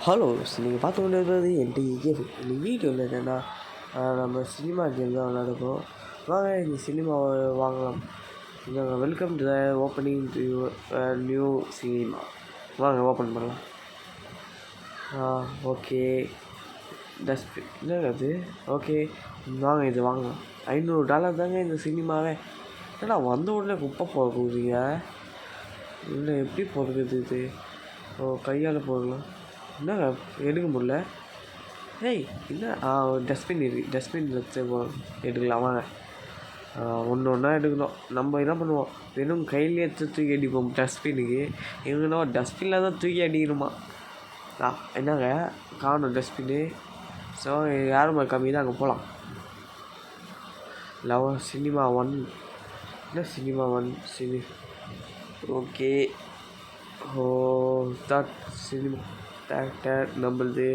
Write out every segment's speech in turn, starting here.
Hello நீங்கள் பார்த்து கொண்டு இருப்பது என்டிகேஃப். இந்த வீடியோவில் என்னென்னா நம்ம சினிமா கேம் தான் விளாடுறோம். வாங்க இந்த சினிமாவை வாங்கலாம். நாங்கள் welcome to the opening to new cinema. வாங்க ஓப்பன் பண்ணலாம். ஓகே டஸ்ட்பின் என்னங்க அது? ஓகே வாங்க இது வாங்கலாம். $500 தாங்க இந்த சினிமாவே. ஏன்னா வந்த உடனே குப்பை போடுறீங்க. இல்லை எப்படி போடுறது இது? கையால் போடலாம். என்னங்க எடுக்க முடியல. ஏய் என்ன டஸ்ட்பின் இருக்குது, டஸ்ட்பின் வச்சு எடுக்கலாம். வாங்க ஒன்று ஒன்றா எடுக்கணும். நம்ம என்ன பண்ணுவோம், வெறும் கையிலே தூக்கி அடிப்போம் டஸ்ட்பினுக்கு. இவங்கன்னா டஸ்ட்பினில் தான் தூக்கி அடிக்கணுமா? என்னங்க காணும் டஸ்ட்பின்னு. ஸோ யாரும் கம்மி தான் அங்கே போகலாம். சினிமா 1 என்ன cinema 1 okay. That cinema director நம்மளது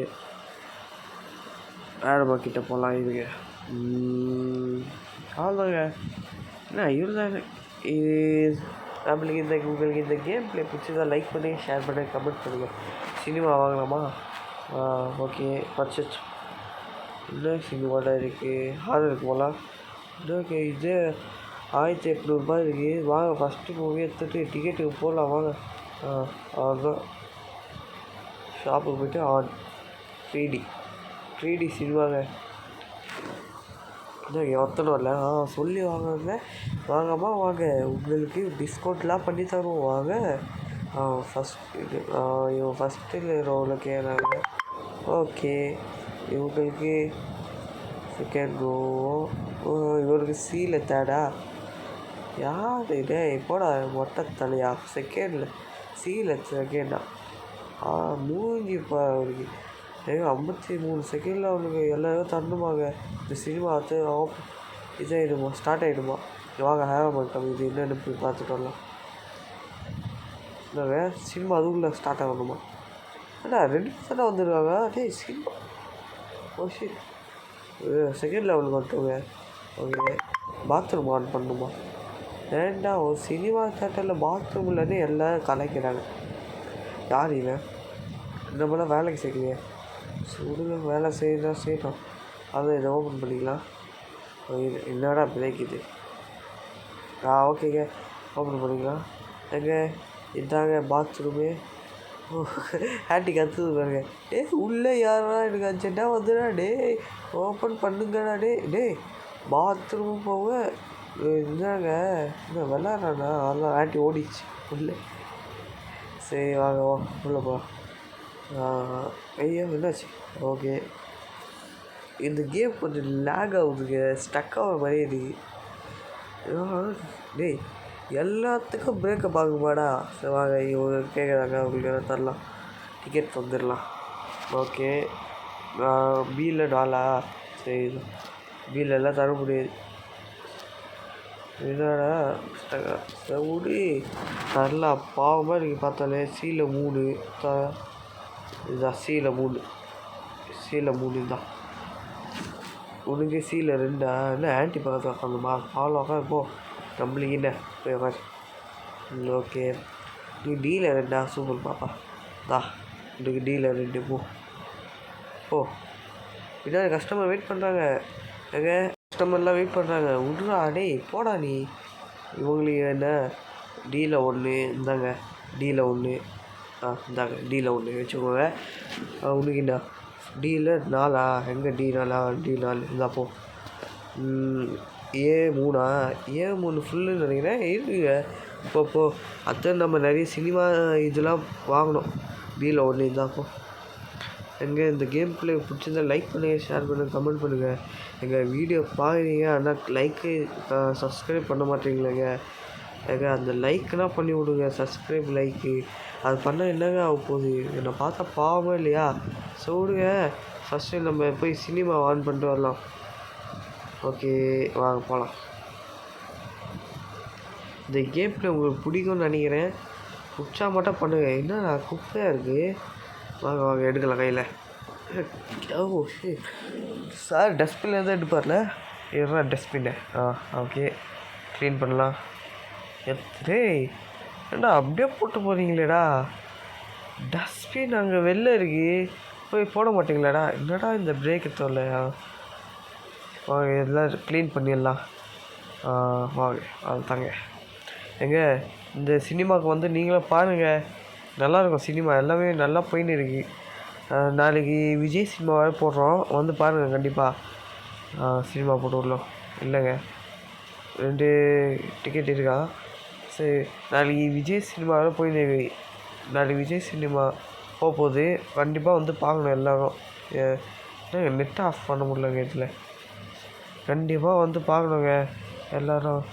வேறு கிட்ட போகலாம். இதுங்க அவ்வளோதாங்க. என்ன இவ்வளோதாங்க. நம்மளுக்கு உங்களுக்கு இந்த கேம் பிளே பிடிச்சதான் லைக் பண்ணி ஷேர் பண்ணி கமெண்ட் பண்ணுங்கள். சினிமா வாங்கலாமா? Okay purchase. என்ன சினிமாவோட இருக்குது? ஹாரருக்கு போகலாம். ஓகே இது 1800 இருக்குது. வாங்க ஃபஸ்ட்டு மூவி எடுத்துகிட்டு டிக்கெட்டுக்கு போகலாம். வாங்க அவ்வளோதான். ஷாப்புக்கு போய்ட்டு 3D சினிமாங்க. இன்னும் எத்தனை வரல. சொல்லி வாங்க வாங்கம்மா வாங்க. உங்களுக்கு டிஸ்கவுண்ட்லாம் பண்ணி தருவோம். வாங்க இவன் ஃபஸ்ட்டு ரோவில் கேட்குறாங்க. ஓகே இவங்களுக்கு செகண்ட் ரோ. இவருக்கு சீல தேடா யார் இதே போடா மொட்டை தலையா? செகண்டில் சீல செகண்டா மூஞ்சிப்பா அவருக்கு. 53 செகண்டில் அவனுக்கு எல்லோரும் தரணுமாங்க. இந்த சினிமா இதாகிடுமா, ஸ்டார்ட் ஆகிடுமா? வாங்க ஹேவன் கம்மி இது என்னென்னு போய் பார்த்துட்டு வரலாம். இல்லைங்க சினிமா அதுக்குள்ளே ஸ்டார்ட் ஆகணுமா? ஏன்னா 2 தானே வந்துருக்காங்க. சினிமா செகண்ட் லெவலுக்கு வந்துட்டோங்க. ஓகே பாத்ரூம் ஆன் பண்ணணுமா? ஏன்டா ஒரு சினிமா தேட்டரில் பாத்ரூம் இல்லைன்னு எல்லோரும் கலைக்கிறாங்க. யார் இல்லை நம்மளாம் வேலைக்கு சேர்க்கலையே. சுடுங்க வேலை செய்யணும். அதை இதை ஓப்பன் பண்ணிக்கலாம். என்னடா பிழைக்குது? ஓகேங்க ஓப்பன் பண்ணிக்கலாம். எங்கே இதாங்க பாத்ரூமு. ஹேண்டி கற்றுது பாருங்க. உள்ளே யாரா எனக்கு அர்ஜென்ட்டா வந்துடா. ஓப்பன் பண்ணுங்கடா. பாத்ரூம் போக இருந்தாங்க. இன்னும் விளாட்றாண்ணா. அதெல்லாம் ஆண்டி ஓடிச்சு உள்ளே. சரி வாங்க உள்ளே போகலாம். ஐயோ என்னாச்சு? ஓகே இந்த கேம் கொஞ்சம் லேக் ஆகுதுங்க. ஸ்டக் ஆகிற மாதிரி இருக்குது. எல்லாத்துக்கும் பிரேக்கப் ஆகுமாடா? சரி வாங்க இவங்க கேட்குறாங்க. அவங்களுக்கு தரலாம். டிக்கெட் வந்துடலாம். ஓகே பியில் 4 சரி பில்லெல்லாம் தர முடியாது. என்னடா விடி தரலாம். பாவமாக நீங்கள் பார்த்தாலே சீல 3 இதுதான். சீல 3 தான். உனக்கு சீல 2 என்ன ஆன்டி பக்கத்தில் உட்காந்துமா? ஃபாலோ போ. நம்மளுக்கு என்ன போய் உட்காந்து. ஓகே நீ டீல 2 சூப்பர் பாப்பா தான். உனக்கு டீல 2 போ. பின்னாடி கஸ்டமர் வெயிட் பண்ணுறாங்க. கஸ்டமர்லாம் வெயிட் பண்ணுறாங்க. விட்றா போடா நீ. இவங்களுக்கு என்ன டீல 1 இந்தாங்க. டீல 1 இந்தாங்க. டீல 1 வச்சுக்கோங்க. உனக்கு என்ன டீல 4 எங்கே D4 இருந்தால் போ. A3 ஃபுல்லுன்னு நினைக்கிறேன். இருக்குங்க போ. அதான் நம்ம நிறைய சினிமா இதெல்லாம் வாங்கணும். டீல 1 இருந்தால் போ. எங்கள் இந்த கேம் பிளே பிடிச்சிருந்தா லைக் பண்ணுங்கள், ஷேர் பண்ணுங்கள், கமெண்ட் பண்ணுங்கள். எங்கள் வீடியோ பார்க்குறீங்க ஆனால் லைக்கு சப்ஸ்கிரைப் பண்ண மாட்டேங்களேங்க. அந்த லைக்னால் பண்ணி விடுங்க. சப்ஸ்கிரைப் லைக்கு அது பண்ணால் என்னங்க ஆக போகுது? என்னை பார்த்தா பாவமே இல்லையா? விடுங்க. ஃபஸ்ட்டு நம்ம போய் சினிமா ஆன் பண்ணிட்டு வரலாம். ஓகே வாங்க போகலாம். இந்த கேம் பிளே உங்களுக்கு பிடிக்கும்னு நினைக்கிறேன். பிடிச்சா மட்டும் பண்ணுங்கள். என்ன குப்பையாக இருக்குது? வாங்க எடுக்கலாம் கையில். சார் டஸ்ட்பின்ல தான் எடுப்பார்ல. எவ்வளோ டஸ்ட்பின்னு? ஓகே க்ளீன் பண்ணலாம். ஏண்டா அப்படியே போட்டு போகிறீங்களேடா. டஸ்ட்பின் அங்கே வெளில இருக்கு, போய் போட மாட்டிங்களாடா? என்னடா இந்த பிரேக்கு தொல்லையா? வாங்க எல்லாம் க்ளீன் பண்ணிடலாம். வாங்க அது தாங்க. எங்க இந்த சினிமாவுக்கு வந்து நீங்களும் பாருங்கள், நல்லாயிருக்கும் சினிமா, எல்லாமே நல்லா போயின்னு இருக்கு. நாளைக்கு விஜய் சினிமாவே போடுறோம், வந்து பாருங்கள் கண்டிப்பாக. சினிமா போட்டு விடலாம். இல்லைங்க 2 டிக்கெட் இருக்கா? சரி, நாளைக்கு விஜய் சினிமாவே போயின்னு இருக்கு. நாளைக்கு விஜய் சினிமா போகுது, கண்டிப்பாக வந்து பார்க்கணும் எல்லோரும். நெட் ஆஃப் பண்ண முடியலங்க இதில். கண்டிப்பாக வந்து பார்க்கணுங்க எல்லோரும்,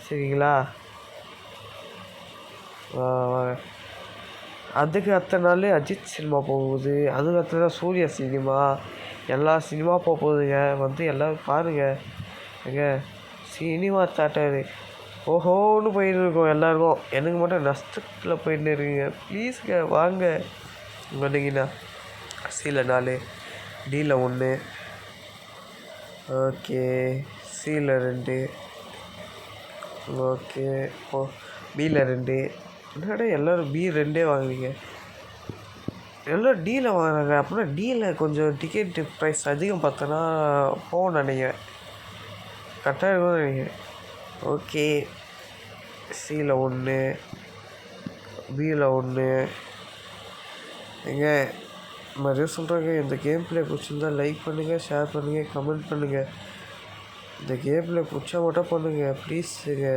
சரிங்களா? அதுக்கு அடுத்த நாள் அஜித் சினிமா போகுது, அதுக்கு அடுத்த நாள் சூர்யா சினிமா, எல்லா சினிமா போகுதுங்க. வந்து எல்லோரும் பாருங்கள். எங்க சினிமா தேட்டரு ஓஹோன்னு போயின்னு இருக்கோம் எல்லாருக்கும். எனக்கு மட்டும் நஷ்டத்தில் போயின்னு இருக்கீங்க. ப்ளீஸுங்க வாங்க. வந்தீங்கன்னா சில 4, டியில் 1, ஓகே, சியில் 2, ஓகே, பியில் 2. என்னடா எல்லோரும் B2 வாங்குவீங்க, எல்லோரும் டியில் வாங்குறாங்க. அப்படின்னா டியில் கொஞ்சம் டிக்கெட்டு ப்ரைஸ் அதிகம் பார்த்தோன்னா போகணும்னு நினைக்கிறேன், கரெக்டாக இருக்கும்னு நினைக்கிறேன். ஓகே, சியில் 1, பியில் 1. எங்க மறுபடியும் சொல்கிறாங்க, இந்த கேம் பிளே பிடிச்சிருந்தா லைக் பண்ணுங்கள், ஷேர் பண்ணுங்கள், கமெண்ட் பண்ணுங்கள். இந்த கேம் பிளே பிடிச்சா மட்டும் பண்ணுங்கள் ப்ளீஸுங்க.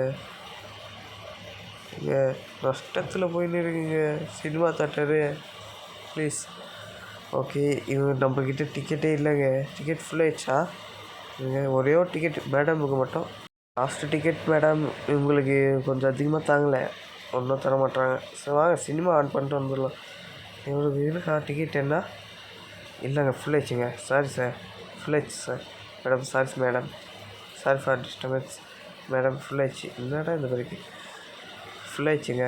இங்கே நஷ்டத்தில் போயின்னு இருக்குங்க சினிமா தேட்டரு, ப்ளீஸ். ஓகே, இவங்க நம்மக்கிட்ட டிக்கெட்டே இல்லைங்க. டிக்கெட் ஃபுல் ஆயிடுச்சா? இங்கே ஒரே ஒரு டிக்கெட் மேடமுக்கு மட்டும். லாஸ்ட்டு டிக்கெட் மேடம், இவங்களுக்கு கொஞ்சம் அதிகமாக தாங்கலை, ஒன்றும் தர மாட்டாங்க. சரி வாங்க சினிமா ஆன் பண்ணிட்டு வந்துடலாம். இவங்களுக்கு இருக்கா டிக்கெட்? என்ன இல்லைங்க, ஃபுல் ஆயிடுச்சுங்க. சாரி சார், ஃபுல் ஆயிடுச்சு sir. Madam sorry madam, sorry for disturbance madam, full ஆயிடுச்சு. என்னடா இந்த பிறகு ஃபுல் ஆயிடுச்சுங்க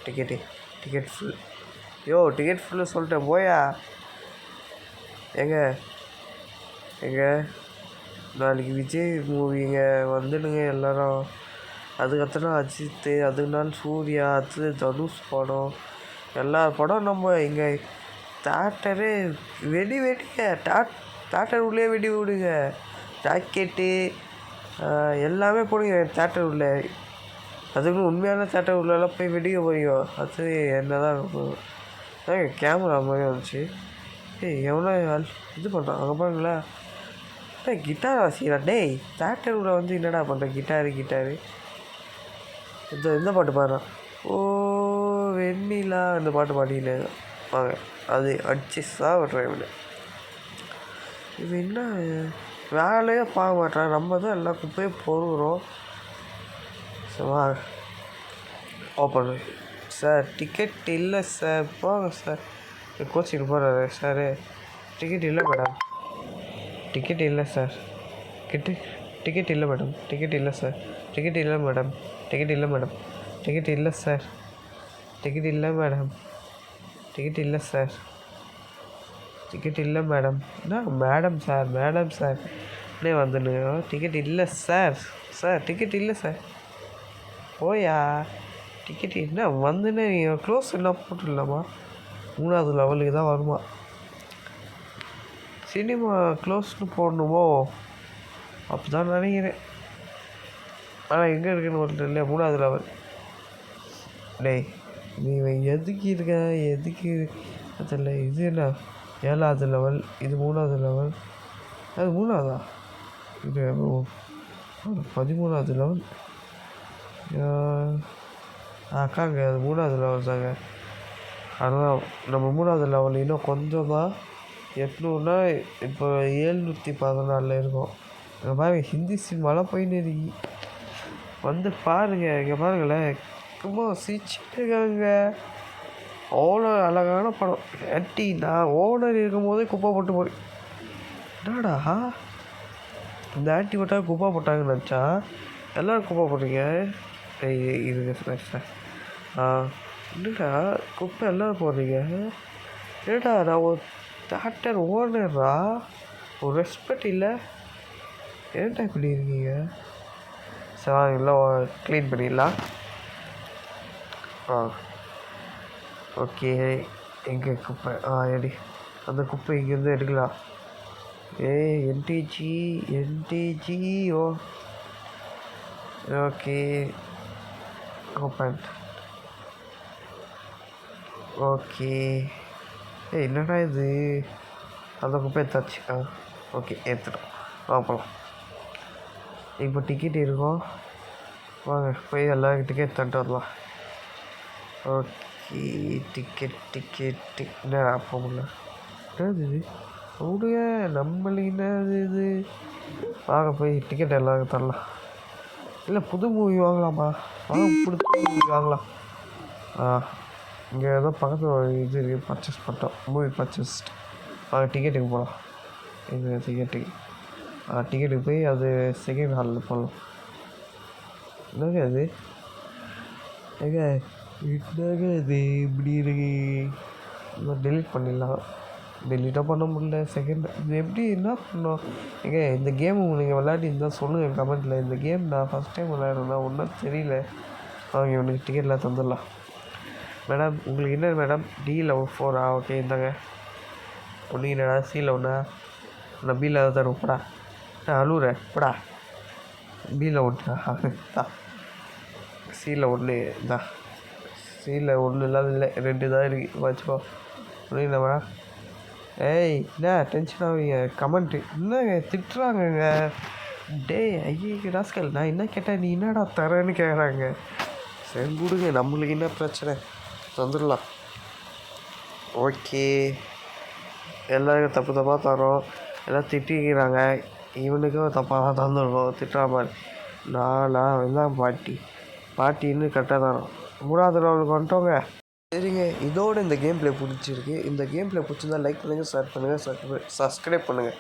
டிக்கெட் ஃபுல். டிக்கெட் ஃபுல்லு சொல்லிட்டேன் போயா. எங்க நாளைக்கு விஜய் மூவிங்க வந்துடுங்க எல்லோரும். அதுக்கப்புறம் அஜித்து, அதுக்கு நாள் சூர்யா, அது தனுஷ் படம், எல்லா படம். நம்ம இங்கே தேட்டரு வெடிங்க, தேட்டர் உள்ளே வெடி விடுங்க. ஜாக்கெட்டு எல்லாமே போடுங்க தேட்டர் உள்ளே. அதுக்கு உண்மையான தேட்டர் உள்ளெல்லாம் போய் வெடிக்க போறீங்க, அது என்ன தான் இருக்கும். கேமரா மாதிரி வந்துச்சு. எவ்வளோ இது பண்ணுறான் அங்கே பாருங்களா. கிட்டார் வாசிக்கிறான். டேய் தேட்டர் உள்ள வந்து என்னடா பண்ணுறேன்? கிட்டாரு இந்த பாட்டு பாடுறான். ஓ வெண்ணிலா, இந்த பாட்டு பாடின்னு வாங்க. அது அடிச்சு சாப்பிட்றேன் இவனை. இவன் என்ன வேலையே பார்க்க மாட்டான், நம்ம தான் எல்லா குப்பையும் பொறுக்கிறோம். சரி வா ஓப்பன். சார் டிக்கெட் இல்லை சார், போங்க சார். கோச்சிட்டு போகிறாரு சார். டிக்கெட் இல்லை மேடம், டிக்கெட் இல்லை சார். டிக்கெட் இல்லை மேடம், டிக்கெட் இல்லை சார். டிக்கெட் இல்லை மேடம், டிக்கெட் இல்லை மேடம், டிக்கெட் இல்லை சார். டிக்கெட் இல்லை மேடம், டிக்கெட் இல்லை சார். டிக்கெட் இல்லை மேடம். என்ன மேடம் சார், மேடம் சார் என்ன வந்துன்னு டிக்கெட் இல்லை சார். சார் டிக்கெட் இல்லை சார். ஓயா டிக்கெட் என்ன வந்துன்னு நீங்கள் க்ளோஸ் என்ன போட்டுடலாமா? 3வது லெவலுக்கு தான் வருமா சினிமா? க்ளோஸ்னு போடணுமோ? அப்படி தான் நினைக்கிறேன். ஆனால் எங்கே இருக்குன்னு ஒருத்தர் இல்லையா 3வது லெவல். டேய் நீ எதுக்கு இருக்க, எதுக்கு அதில்? இது என்ன 7வது லெவல், இது 3வது லெவல். அது 3வதா? இது 13வது லெவல். அக்காங்க அது 3வது லெவல் தாங்க. ஆனால் நம்ம 3வது லெவல் இன்னும் கொஞ்சம் தான். 800னா இப்போ 714 இருக்கும். இங்கே பாருங்கள் ஹிந்தி சினிமாலாம் போயின்னு இருக்கி, வந்து பாருங்கள். இங்கே பாருங்களேன், சும்மா சிரிச்சுட்டு இருக்காங்க. அவ்வளோ அழகான படம். ஆண்டி நான் ஓனர் இருக்கும் போதே குப்பை போட்டு போய் என்னடா இந்த ஆண்டி மட்டும் குப்பை போட்டாங்கன்னு நினச்சா எல்லோரும் குப்பை போடுறீங்க. இதுங்க சார் என்னடா குப்பை எல்லோரும் போடுறீங்க? என்னடா நான் ஒரு தேட்டர் ஓனர்ரா, ஒரு ரெஸ்பெக்ட் இல்லை. ஏன்டா இப்படி இருக்கீங்க? சரி எல்லாம் க்ளீன் பண்ணிடலாம். ஓகே. எங்கே குப்பை? எடி. அந்த குப்பை இங்கேருந்து எடுக்கலாம். NTG NTG. Okay. Open. Okay. என்னடா இது? அந்த குப்பையை தச்சு. ஓகே, ஏற்றுட்டோம். போகலாம். இப்போ டிக்கெட் இருக்கும். வாங்க போய் எல்லாரும் டிக்கெட் தந்துட்டு வரலாம். ஓகே. டிக்கெட் என்ன போக முடியல. என்னது இது? விடுங்க, நம்மளுக்கு என்னது இது? வாங்க போய் டிக்கெட் எல்லாருக்கும் தரலாம். இல்லை, புது மூவி வாங்கலாமா? புது மூவி வாங்கலாம். இங்கே ஏதோ பக்கத்தில் இது இருக்குது, பர்ச்சேஸ் பண்ணிட்டோம். Movie purchased. டிக்கெட்டுக்கு போகலாம். இது டிக்கெட்டுக்கு போய் அது செகண்ட் ஹாலில் போகலாம். என்னங்க அது? என்னங்க இது இப்படி இருக்கு? டெலிட் பண்ணிடலாம். டெலிட்டாக பண்ண முடியல. செகண்ட் இது எப்படி என்ன பண்ணோம்? இந்த கேம் நீங்கள் விளையாடி இருந்தால் சொல்லுங்கள் கமெண்ட்டில். இந்த கேம் நான் ஃபஸ்ட் டைம் விளையாடுறேன்னா ஒன்றும் தெரியல. அவங்க இவனுக்கு டிக்கெட்லாம் தந்துடலாம். மேடம், உங்களுக்கு என்ன மேடம்? D-4. ஓகே, இந்தாங்க. ஒன்று என்னடா? C-ல ஒன்றா? நான் B-ல தருவோம். படா, நான் அழுவுறேன். படா, B-ல ஒன்று தான். C-ல ஒன்று தான். C-ல ஒன்று இல்லாத 2 தான் இருக்குது. வச்சுக்கோ. ஒன்றும் இல்லை மேடம். என்ன டென்ஷன் ஆகுங்க? கமெண்ட்டு என்னங்க திட்டுறாங்கங்க? ஐயே ராஸ்கல், நான் என்ன கேட்டேன், நீ என்னடா தரேன்னு கேட்குறாங்க. சரி கொடுங்க, நம்மளுக்கு என்ன பிரச்சனை, தந்துடலாம். ஓகே. எல்லோரும் தப்பாக தரோம். எல்லாம் திட்டிக்கிறாங்க. இவனுக்கும் தப்பாக தான் தந்துடுவோம். திட்டுறா மாதிரி நான் எல்லாம் பாட்டின்னு கரெக்டாக தரோம். 3வது ரவுண்டுக்கு வந்துட்டோங்க. சரிங்க, இதோடு இந்த கேம் பிளே பிடிச்சிருக்கு. இந்த கேம் பிளே பிடிச்சிருந்தா லைக் பண்ணுங்கள், ஷேர் பண்ணுங்கள், சப்ஸ்கிரைப் பண்ணுங்கள்.